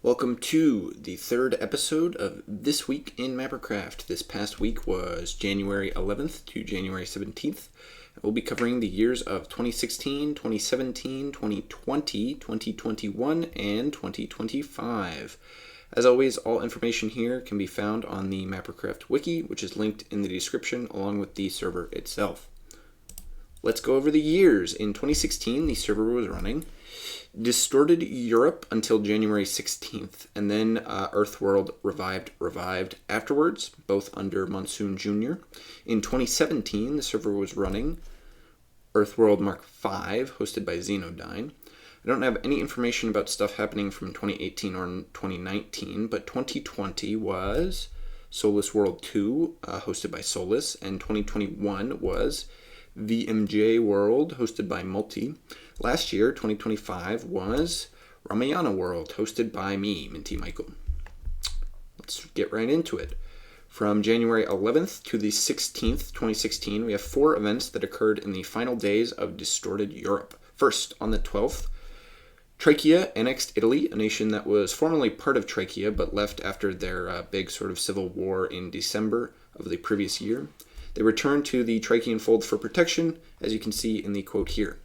Welcome to the third episode of This Week in Mappercraft. This past week was January 11th to January 17th. We'll be covering the years of 2016, 2017, 2020, 2021, and 2025. As always, all information here can be found on the Mappercraft wiki, which is linked in the description along with the server itself. Let's go over the years. In 2016, the server was running Distorted Europe until January 16th, and then Earthworld revived afterwards, both under Monsoon Jr. In 2017, the server was running Earthworld Mark V, hosted by Xenodyne. I don't have any information about stuff happening from 2018 or 2019, but 2020 was Solus World 2, hosted by Solus, and 2021 was VMJ World, hosted by Multi. Last year, 2025, was Ramayana World, hosted by me, MintyMichael. Let's get right into it. From January 11th to the 16th, 2016, we have 4 events that occurred in the final days of Distorted Europe. First, on the 12th, Trachea annexed Italy, a nation that was formerly part of Trachea but left after their big sort of civil war in December of the previous year. They returned to the Trachean fold for protection, as you can see in the quote here.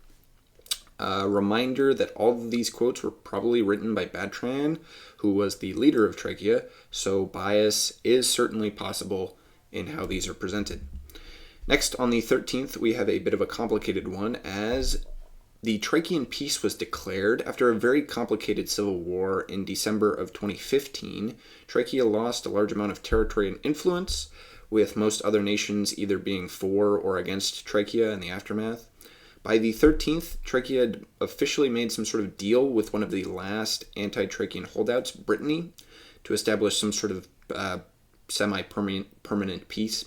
A reminder that all of these quotes were probably written by Batran, who was the leader of Trachea, so bias is certainly possible in how these are presented. Next, on the 13th, we have a bit of a complicated one, as the Trachean peace was declared after a very complicated civil war in December of 2015. Trachea lost a large amount of territory and influence, with most other nations either being for or against Trachea in the aftermath. By the 13th, Trachea had officially made some sort of deal with one of the last anti-Trachean holdouts, Brittany, to establish some sort of semi-permanent peace.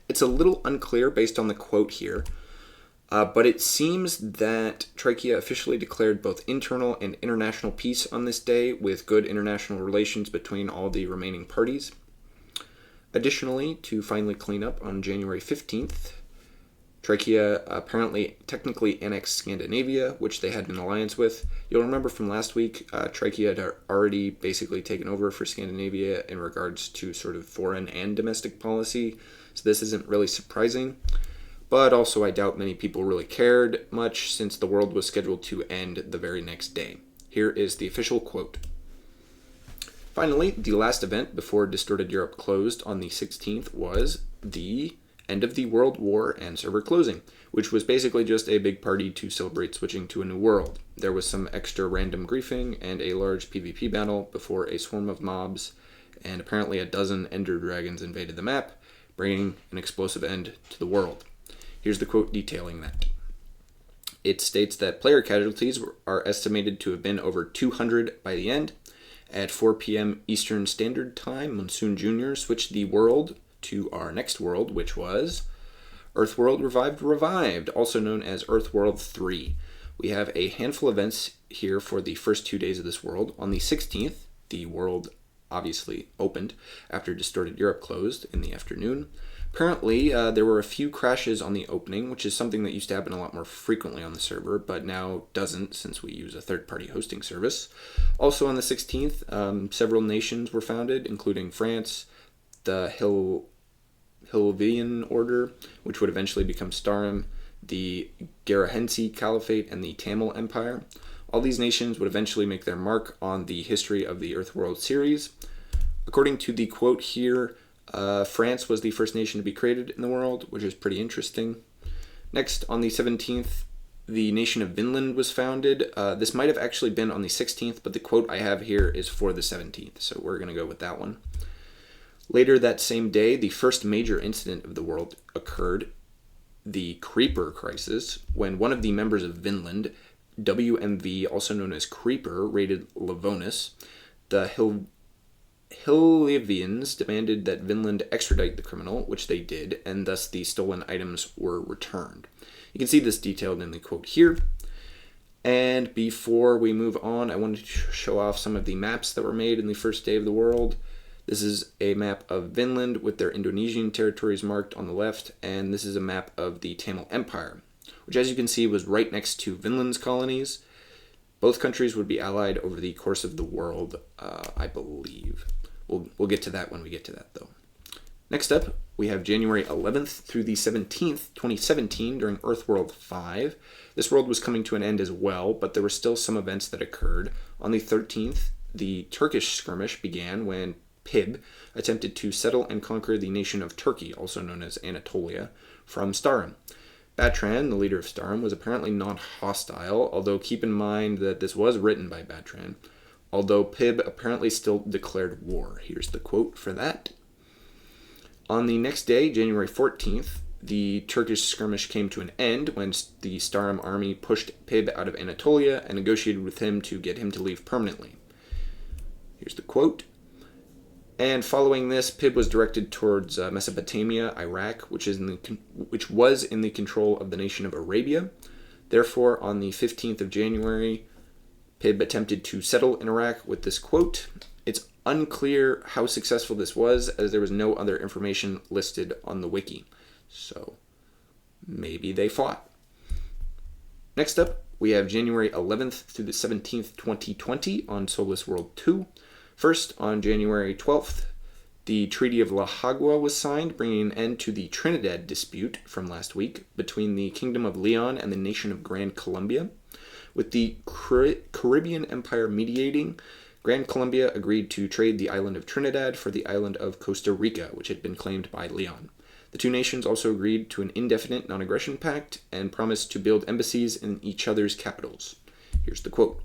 It's a little unclear based on the quote here, but it seems that Trachea officially declared both internal and international peace on this day, with good international relations between all the remaining parties. Additionally, to finally clean up on January 15th, Trachea apparently technically annexed Scandinavia, which they had an alliance with. You'll remember from last week, Trachea had already basically taken over for Scandinavia in regards to sort of foreign and domestic policy, so this isn't really surprising. But also I doubt many people really cared much, since the world was scheduled to end the very next day. Here is the official quote. Finally, the last event before Distorted Europe closed on the 16th was the end of the World War and server closing, which was basically just a big party to celebrate switching to a new world. There was some extra random griefing and a large PvP battle before a swarm of mobs, and apparently a dozen Ender Dragons invaded the map, bringing an explosive end to the world. Here's the quote detailing that. It states that player casualties are estimated to have been over 200 by the end. At 4 p.m. Eastern Standard Time, Monsoon Jr. switched the world to our next world, which was Earthworld Revived, also known as Earthworld 3. We have a handful of events here for the first 2 days of this world. On the 16th, the world obviously opened after Distorted Europe closed in the afternoon. Apparently, there were a few crashes on the opening, which is something that used to happen a lot more frequently on the server, but now doesn't since we use a third-party hosting service. Also on the 16th, several nations were founded, including France, the Helvian Order, which would eventually become Starim, the Garahensi Caliphate, and the Tamil Empire. All these nations would eventually make their mark on the history of the Earthworld series. According to the quote here, France was the first nation to be created in the world, which is pretty interesting. Next, on the 17th, the nation of Vinland was founded. This might have actually been on the 16th, but the quote I have here is for the 17th, so we're going to go with that one. Later that same day, the first major incident of the world occurred, the Creeper Crisis, when one of the members of Vinland, WMV, also known as Creeper, raided Livonus. The Hillivians demanded that Vinland extradite the criminal, which they did, and thus the stolen items were returned. You can see this detailed in the quote here. And before we move on, I wanted to show off some of the maps that were made in the first day of the world. This is a map of Vinland with their Indonesian territories marked on the left, and this is a map of the Tamil Empire, which as you can see was right next to Vinland's colonies. Both countries would be allied over the course of the world, I believe. We'll get to that when we get to that, though. Next up, we have January 11th through the 17th, 2017, during Earthworld 5. This world was coming to an end as well, but there were still some events that occurred. On the 13th, the Turkish skirmish began when Pib attempted to settle and conquer the nation of Turkey, also known as Anatolia, from Starim. Batran, the leader of Starim, was apparently not hostile, although keep in mind that this was written by Batran, although Pib apparently still declared war. Here's the quote for that. On the next day, January 14th, the Turkish skirmish came to an end when the Starim army pushed Pib out of Anatolia and negotiated with him to get him to leave permanently. Here's the quote. And following this, Pib was directed towards Mesopotamia, Iraq, which was in the control of the nation of Arabia. Therefore, on the 15th of January, Pib attempted to settle in Iraq with this quote. It's unclear how successful this was, as there was no other information listed on the wiki. So, maybe they fought. Next up, we have January 11th through the 17th, 2020 on Solus World 2. First, on January 12th, the Treaty of La Hagua was signed, bringing an end to the Trinidad dispute from last week between the Kingdom of Leon and the nation of Gran Colombia. With the Caribbean Empire mediating, Gran Colombia agreed to trade the island of Trinidad for the island of Costa Rica, which had been claimed by Leon. The two nations also agreed to an indefinite non-aggression pact and promised to build embassies in each other's capitals. Here's the quote.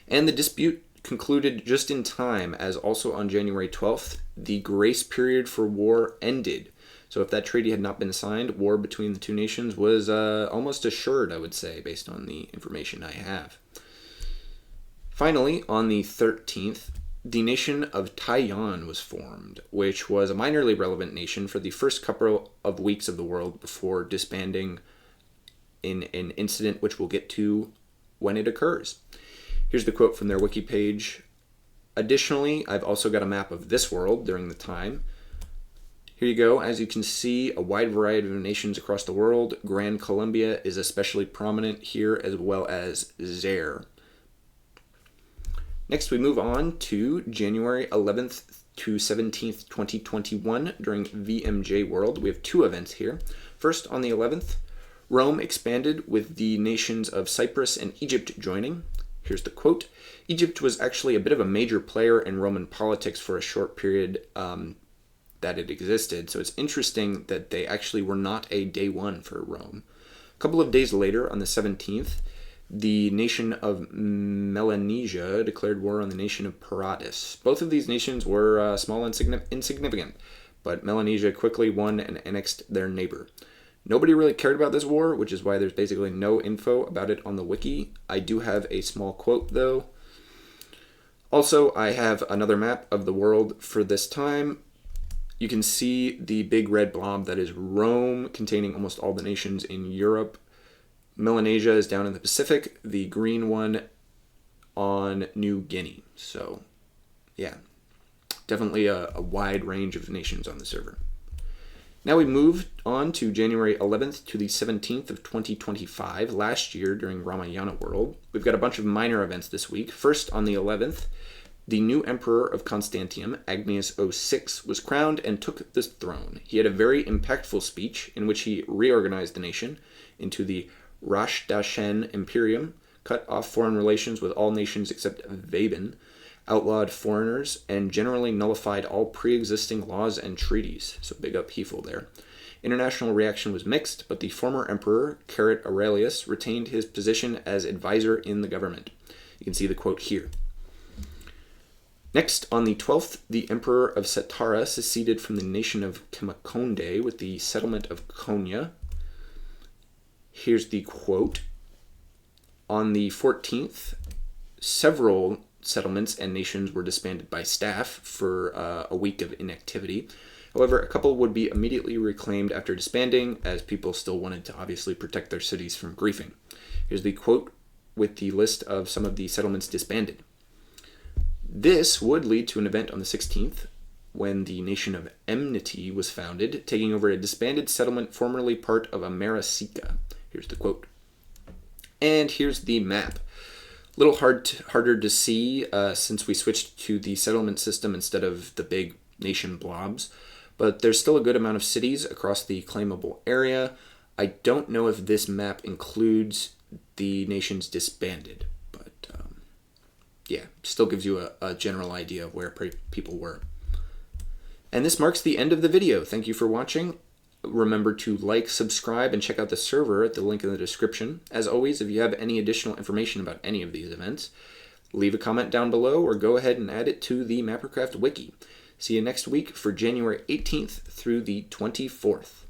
And the dispute concluded just in time, as also on January 12th, the grace period for war ended. So if that treaty had not been signed, war between the two nations was almost assured, I would say, based on the information I have. Finally, on the 13th, the nation of Taiwan was formed, which was a minorly relevant nation for the first couple of weeks of the world before disbanding in an incident which we'll get to when it occurs. Here's the quote from their wiki page. Additionally, I've also got a map of this world during the time. Here you go. As you can see, a wide variety of nations across the world. Gran Colombia is especially prominent here, as well as Zaire. Next, we move on to January 11th to 17th, 2021 during VMJ World. We have two events here. First, on the 11th, Rome expanded with the nations of Cyprus and Egypt joining. Here's the quote. Egypt was actually a bit of a major player in Roman politics for a short period that it existed, so it's interesting that they actually were not a day one for Rome. A couple of days later, on the 17th, the nation of Melanesia declared war on the nation of Paratus. Both of these nations were small and insignificant, but Melanesia quickly won and annexed their neighbor. Nobody really cared about this war, which is why there's basically no info about it on the wiki. I do have a small quote, though. Also, I have another map of the world for this time. You can see the big red blob that is Rome, containing almost all the nations in Europe. Melanesia is down in the Pacific, the green one on New Guinea. So, yeah, definitely a wide range of nations on the server. Now we move on to January 11th to the 17th of 2025, last year during Ramayana World. We've got a bunch of minor events this week. First, on the 11th, the new emperor of Constantium, Agnias VI, was crowned and took the throne. He had a very impactful speech in which he reorganized the nation into the Rashtashen Imperium, cut off foreign relations with all nations except Vabin, outlawed foreigners, and generally nullified all pre-existing laws and treaties. So big upheaval there. International reaction was mixed, but the former emperor, Carrot Aurelius, retained his position as advisor in the government. You can see the quote here. Next, on the 12th, the emperor of Satara seceded from the nation of Kemakonde with the settlement of Konya. Here's the quote. On the 14th, several settlements and nations were disbanded by staff for a week of inactivity. However, a couple would be immediately reclaimed after disbanding, as people still wanted to obviously protect their cities from griefing. Here's the quote with the list of some of the settlements disbanded. This would lead to an event on the 16th, when the nation of Enmity was founded, taking over a disbanded settlement formerly part of Amarasika. Here's the quote. And here's the map. little harder to see since we switched to the settlement system instead of the big nation blobs, but there's still a good amount of cities across the claimable area. I don't know if this map includes the nations disbanded, but yeah, still gives you a general idea of where people were. And this marks the end of the video. Thank you for watching. Remember to like, subscribe, and check out the server at the link in the description. As always, if you have any additional information about any of these events, leave a comment down below or go ahead and add it to the Mappercraft wiki. See you next week for January 18th through the 24th.